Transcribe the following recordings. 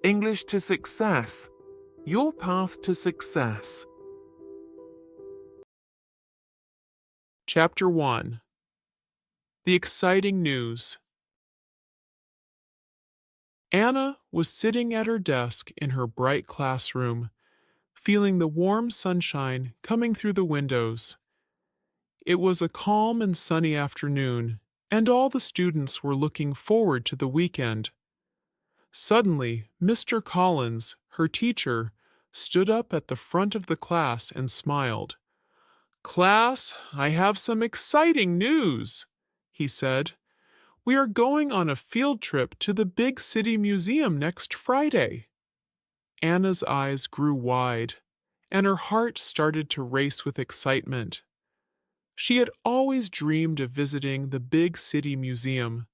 English to Success. Your path to success. Chapter 1. The Exciting News. Anna was sitting at her desk in her bright classroom, feeling the warm sunshine coming through the windows. It was a calm and sunny afternoon, and all the students were looking forward to the weekend. Suddenly, Mr. Collins, her teacher, stood up at the front of the class and smiled. "Class, I have some exciting news," he said. "We are going on a field trip to the big city museum next Friday." Anna's eyes grew wide, and her heart started to race with excitement. She had always dreamed of visiting the big city museum.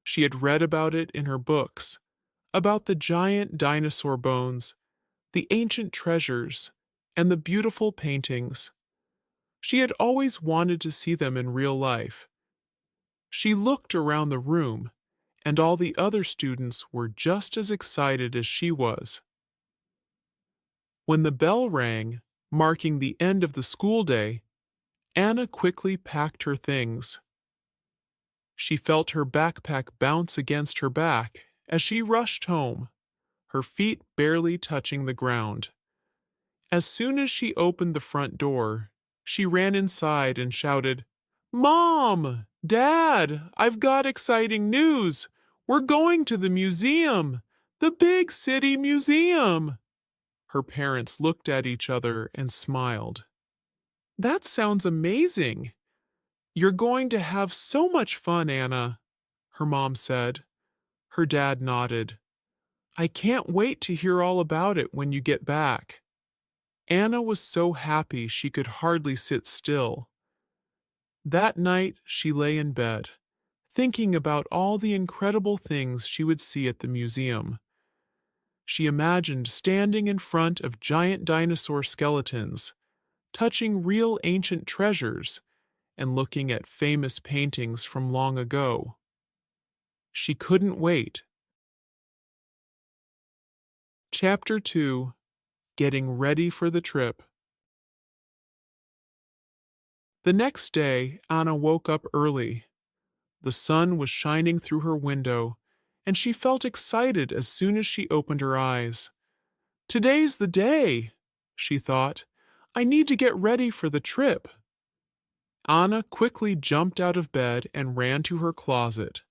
She had read about it in her books, about the giant dinosaur bones, the ancient treasures, and the beautiful paintings. She had always wanted to see them in real life. She looked around the room, and all the other students were just as excited as she was. When the bell rang, marking the end of the school day, Anna quickly packed her things. She felt her backpack bounce against her back as she rushed home, her feet barely touching the ground. As soon as she opened the front door, she ran inside and shouted, "Mom! Dad! I've got exciting news! We're going to the museum! The big city museum!" Her parents looked at each other and smiled. "That sounds amazing! You're going to have so much fun, Anna," her mom said. Her dad nodded. "I can't wait to hear all about it when you get back." Anna was so happy she could hardly sit still. That night she lay in bed, thinking about all the incredible things she would see at the museum. She imagined standing in front of giant dinosaur skeletons, touching real ancient treasures, and looking at famous paintings from long ago. She couldn't wait. Chapter 2. Getting Ready for the Trip. The next day, Anna woke up early. The sun was shining through her window, and she felt excited as soon as she opened her eyes. "Today's the day," she thought. "I need to get ready for the trip." Anna quickly jumped out of bed and ran to her closet.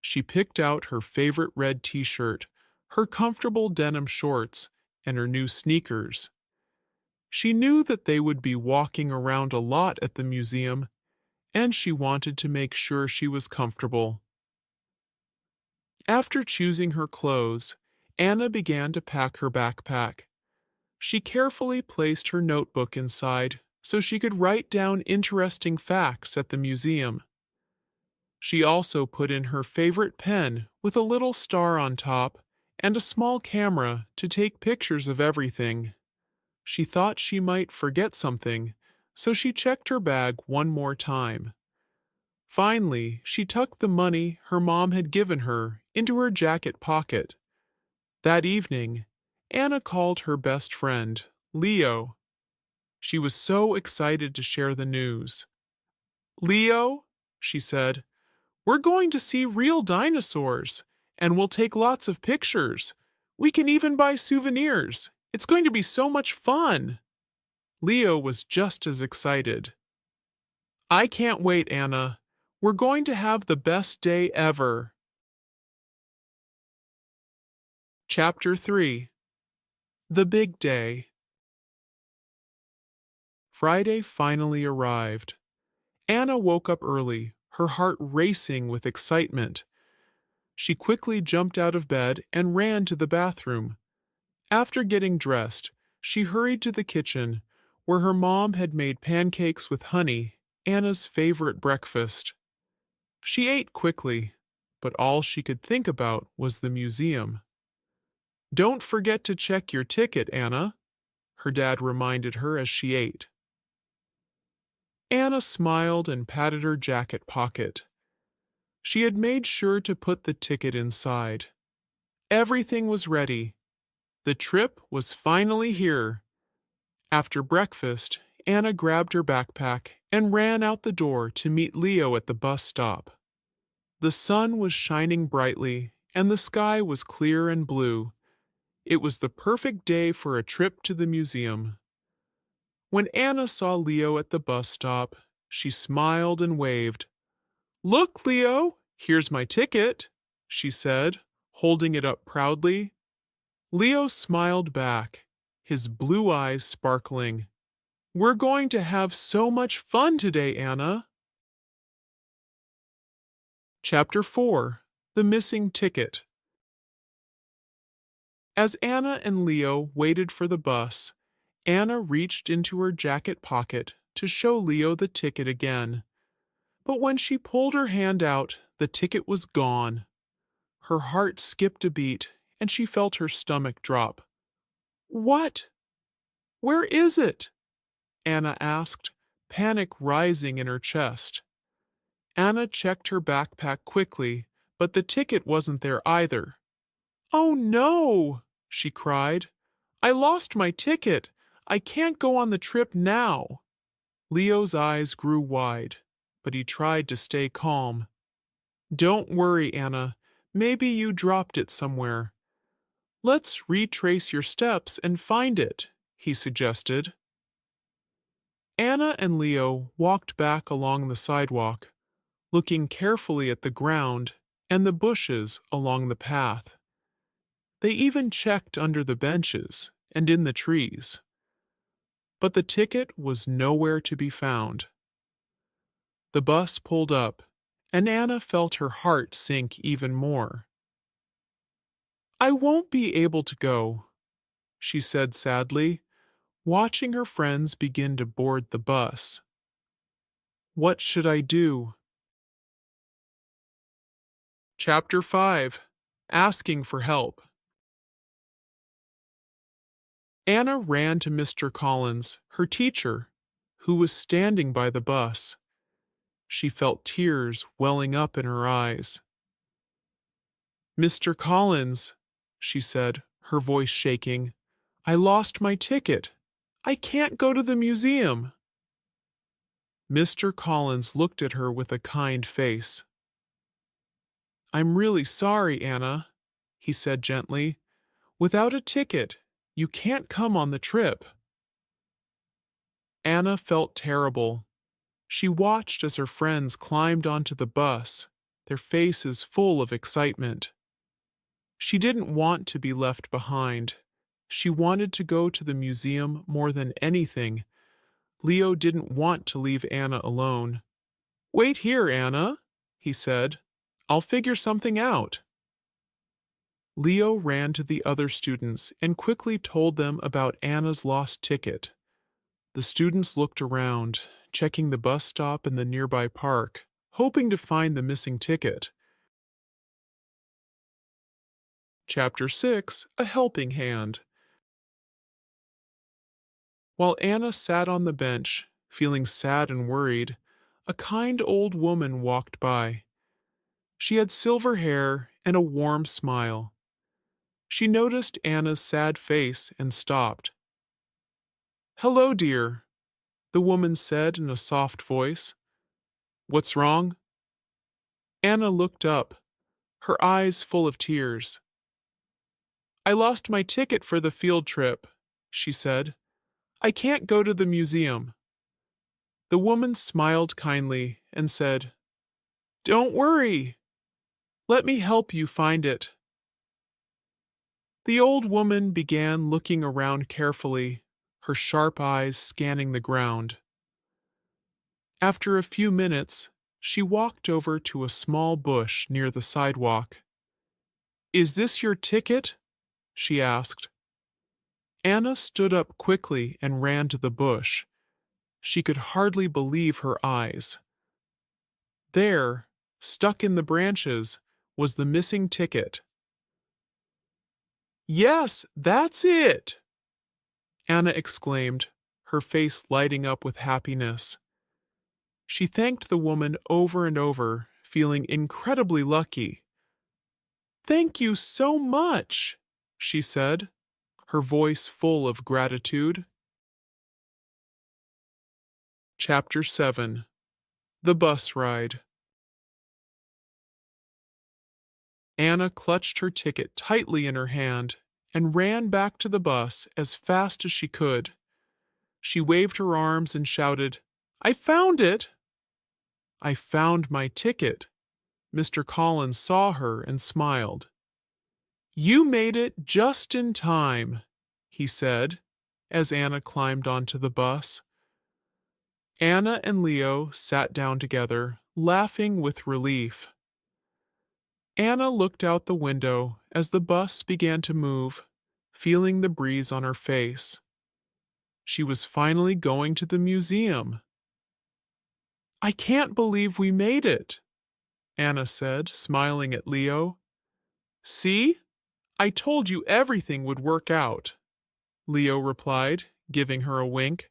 She picked out her favorite red t-shirt, her comfortable denim shorts, and her new sneakers. She knew that they would be walking around a lot at the museum, and she wanted to make sure she was comfortable. After choosing her clothes, Anna began to pack her backpack. She carefully placed her notebook inside so she could write down interesting facts at the museum. She also put in her favorite pen with a little star on top and a small camera to take pictures of everything. She thought she might forget something, so she checked her bag one more time. Finally, she tucked the money her mom had given her into her jacket pocket. That evening, Anna called her best friend, Leo. She was so excited to share the news. "Leo," she said, "we're going to see real dinosaurs, and we'll take lots of pictures. We can even buy souvenirs. It's going to be so much fun." Leo was just as excited. "I can't wait, Anna. We're going to have the best day ever." Chapter 3. The Big Day. Friday finally arrived. Anna woke up early, her heart racing with excitement. She quickly jumped out of bed and ran to the bathroom. After getting dressed, she hurried to the kitchen, where her mom had made pancakes with honey, Anna's favorite breakfast. She ate quickly, but all she could think about was the museum. "Don't forget to check your ticket, Anna," her dad reminded her as she ate. Anna smiled and patted her jacket pocket. She had made sure to put the ticket inside. Everything was ready. The trip was finally here. After breakfast, Anna grabbed her backpack and ran out the door to meet Leo at the bus stop. The sun was shining brightly, and the sky was clear and blue. It was the perfect day for a trip to the museum. When Anna saw Leo at the bus stop, she smiled and waved. "Look, Leo, here's my ticket," she said, holding it up proudly. Leo smiled back, his blue eyes sparkling. "We're going to have so much fun today, Anna." Chapter 4: The Missing Ticket. As Anna and Leo waited for the bus, Anna reached into her jacket pocket to show Leo the ticket again. But when she pulled her hand out, the ticket was gone. Her heart skipped a beat, and she felt her stomach drop. "What? Where is it?" Anna asked, panic rising in her chest. Anna checked her backpack quickly, but the ticket wasn't there either. "Oh no!" she cried. "I lost my ticket. I can't go on the trip now." Leo's eyes grew wide, but he tried to stay calm. "Don't worry, Anna. Maybe you dropped it somewhere. Let's retrace your steps and find it," he suggested. Anna and Leo walked back along the sidewalk, looking carefully at the ground and the bushes along the path. They even checked under the benches and in the trees. But the ticket was nowhere to be found. The bus pulled up, and Anna felt her heart sink even more. "I won't be able to go," she said sadly, watching her friends begin to board the bus. "What should I do?" Chapter 5: Asking for Help. Anna ran to Mr. Collins, her teacher, who was standing by the bus. She felt tears welling up in her eyes. "Mr. Collins," she said, her voice shaking, "I lost my ticket. I can't go to the museum." Mr. Collins looked at her with a kind face. "I'm really sorry, Anna," he said gently. "Without a ticket, you can't come on the trip." Anna felt terrible. She watched as her friends climbed onto the bus, their faces full of excitement. She didn't want to be left behind. She wanted to go to the museum more than anything. Leo didn't want to leave Anna alone. "Wait here, Anna," he said. "I'll figure something out." Leo ran to the other students and quickly told them about Anna's lost ticket. The students looked around, checking the bus stop and the nearby park, hoping to find the missing ticket. Chapter 6: A Helping Hand. While Anna sat on the bench, feeling sad and worried, a kind old woman walked by. She had silver hair and a warm smile. She noticed Anna's sad face and stopped. "Hello, dear," the woman said in a soft voice. "What's wrong?" Anna looked up, her eyes full of tears. "I lost my ticket for the field trip," she said. "I can't go to the museum." The woman smiled kindly and said, "Don't worry. Let me help you find it." The old woman began looking around carefully, her sharp eyes scanning the ground. After a few minutes, she walked over to a small bush near the sidewalk. "Is this your ticket?" she asked. Anna stood up quickly and ran to the bush. She could hardly believe her eyes. There, stuck in the branches, was the missing ticket. "Yes, that's it!" Anna exclaimed, her face lighting up with happiness. She thanked the woman over and over, feeling incredibly lucky. Thank you so much, she said, her voice full of gratitude. Chapter 7. The Bus Ride. Anna clutched her ticket tightly in her hand and ran back to the bus as fast as she could. She waved her arms and shouted, "I found it!" "I found my ticket." Mr. Collins saw her and smiled. "You made it just in time," he said, as Anna climbed onto the bus. Anna and Leo sat down together, laughing with relief. Anna looked out the window as the bus began to move, feeling the breeze on her face. She was finally going to the museum. "I can't believe we made it," Anna said, smiling at Leo. "See? I told you everything would work out," Leo replied, giving her a wink.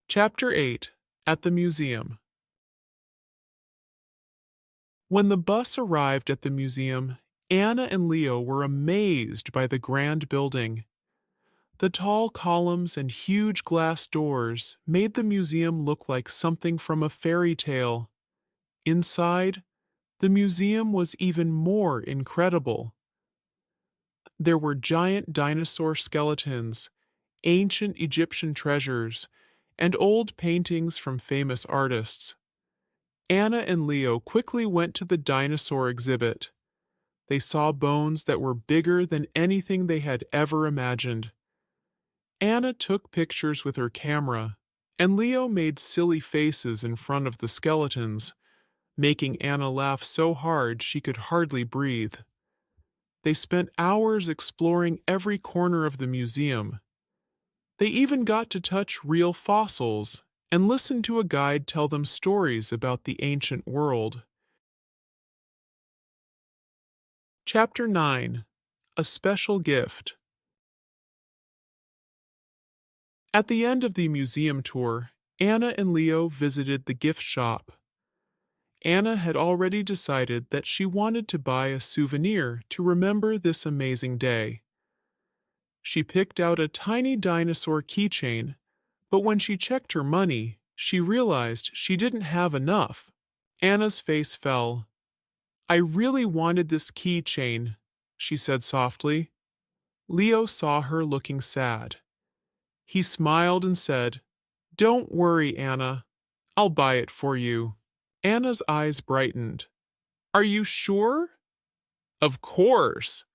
Chapter 8. At the Museum. When the bus arrived at the museum, Anna and Leo were amazed by the grand building. The tall columns and huge glass doors made the museum look like something from a fairy tale. Inside, the museum was even more incredible. There were giant dinosaur skeletons, ancient Egyptian treasures, and old paintings from famous artists. Anna and Leo quickly went to the dinosaur exhibit. They saw bones that were bigger than anything they had ever imagined. Anna took pictures with her camera, and Leo made silly faces in front of the skeletons, making Anna laugh so hard she could hardly breathe. They spent hours exploring every corner of the museum. They even got to touch real fossils and listen to a guide tell them stories about the ancient world. Chapter 9. A Special Gift. At the end of the museum tour, Anna and Leo visited the gift shop. Anna had already decided that she wanted to buy a souvenir to remember this amazing day. She picked out a tiny dinosaur keychain, but when she checked her money, she realized she didn't have enough. Anna's face fell. "I really wanted this keychain," she said softly. Leo saw her looking sad. He smiled and said, "Don't worry, Anna. I'll buy it for you." Anna's eyes brightened. "Are you sure?" "Of course,"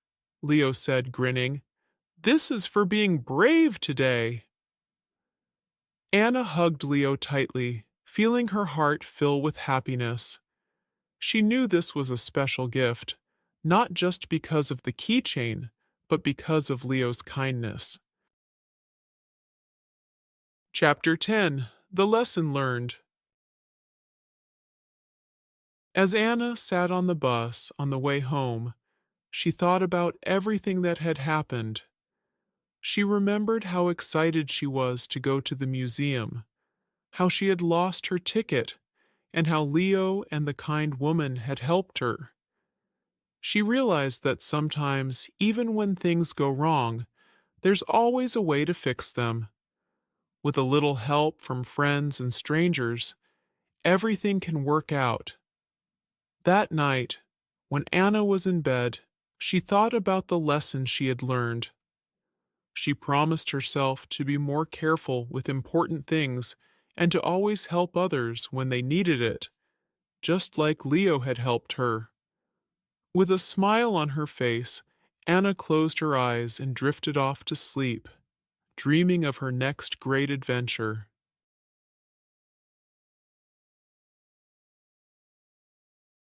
Leo said, grinning. "This is for being brave today." Anna hugged Leo tightly, feeling her heart fill with happiness. She knew this was a special gift, not just because of the keychain, but because of Leo's kindness. Chapter 10. The Lesson Learned. As Anna sat on the bus on the way home, she thought about everything that had happened. She remembered how excited she was to go to the museum, how she had lost her ticket, and how Leo and the kind woman had helped her. She realized that sometimes, even when things go wrong, there's always a way to fix them. With a little help from friends and strangers, everything can work out. That night, when Anna was in bed, she thought about the lesson she had learned. She promised herself to be more careful with important things and to always help others when they needed it, just like Leo had helped her. With a smile on her face, Anna closed her eyes and drifted off to sleep, dreaming of her next great adventure.